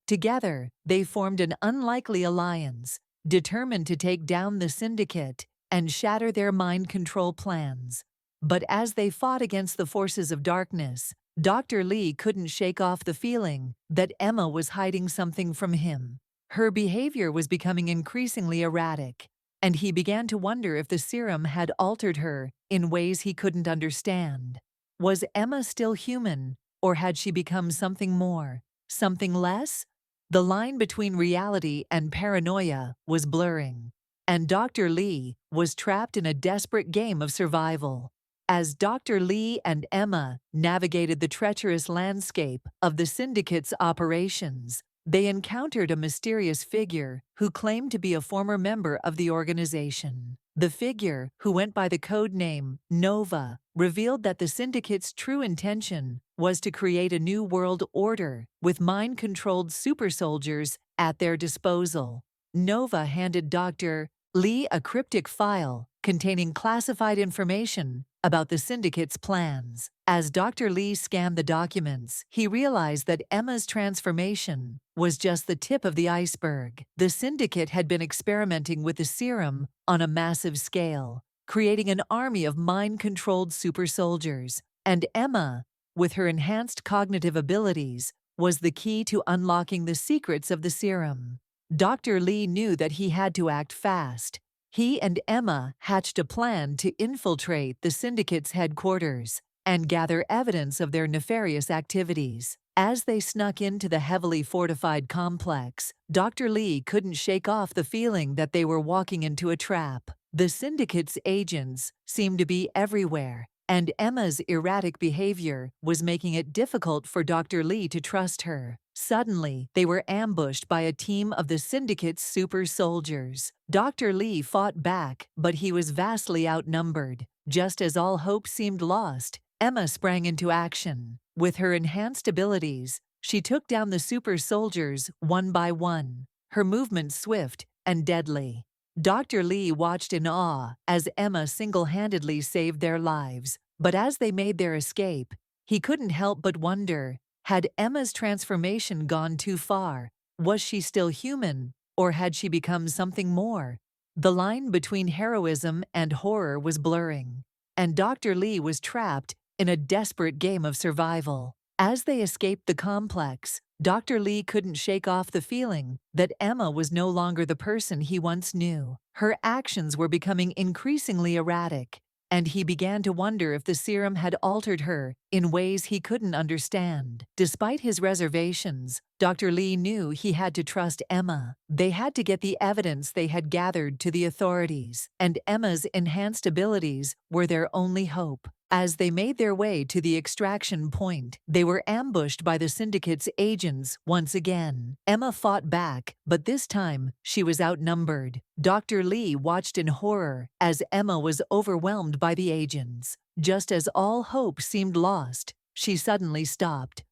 Together, they formed an unlikely alliance, determined to take down the Syndicate and shatter their mind control plans. But as they fought against the forces of darkness, Dr. Lee couldn't shake off the feeling that Emma was hiding something from him. Her behavior was becoming increasingly erratic, and he began to wonder if the serum had altered her in ways he couldn't understand. Was Emma still human, or had she become something more, something less? The line between reality and paranoia was blurring, and Dr. Lee was trapped in a desperate game of survival. As Dr. Lee and Emma navigated the treacherous landscape of the Syndicate's operations, they encountered a mysterious figure who claimed to be a former member of the organization. The figure, who went by the code name Nova, revealed that the Syndicate's true intention was to create a new world order with mind-controlled super soldiers at their disposal. Nova handed Dr. Lee a cryptic file containing classified information about the Syndicate's plans. As Dr. Lee scanned the documents, he realized that Emma's transformation was just the tip of the iceberg. The Syndicate had been experimenting with the serum on a massive scale, creating an army of mind-controlled super soldiers. And Emma, with her enhanced cognitive abilities, was the key to unlocking the secrets of the serum. Dr. Lee knew that he had to act fast. He and Emma hatched a plan to infiltrate the Syndicate's headquarters and gather evidence of their nefarious activities. As they snuck into the heavily fortified complex, Dr. Lee couldn't shake off the feeling that they were walking into a trap. The Syndicate's agents seemed to be everywhere, and Emma's erratic behavior was making it difficult for Dr. Lee to trust her. Suddenly, they were ambushed by a team of the Syndicate's super soldiers. Dr. Lee fought back, but he was vastly outnumbered. Just as all hope seemed lost, Emma sprang into action. With her enhanced abilities, she took down the super soldiers one by one, her movements swift and deadly. Dr. Lee watched in awe as Emma single-handedly saved their lives. But as they made their escape, he couldn't help but wonder, had Emma's transformation gone too far? Was she still human, or had she become something more? The line between heroism and horror was blurring, and Dr. Lee was trapped in a desperate game of survival. As they escaped the complex, Dr. Lee couldn't shake off the feeling that Emma was no longer the person he once knew. Her actions were becoming increasingly erratic, and he began to wonder if the serum had altered her in ways he couldn't understand. Despite his reservations, Dr. Lee knew he had to trust Emma. They had to get the evidence they had gathered to the authorities, and Emma's enhanced abilities were their only hope. As they made their way to the extraction point, they were ambushed by the Syndicate's agents once again. Emma fought back, but this time she was outnumbered. Dr. Lee watched in horror as Emma was overwhelmed by the agents. Just as all hope seemed lost, she suddenly stopped.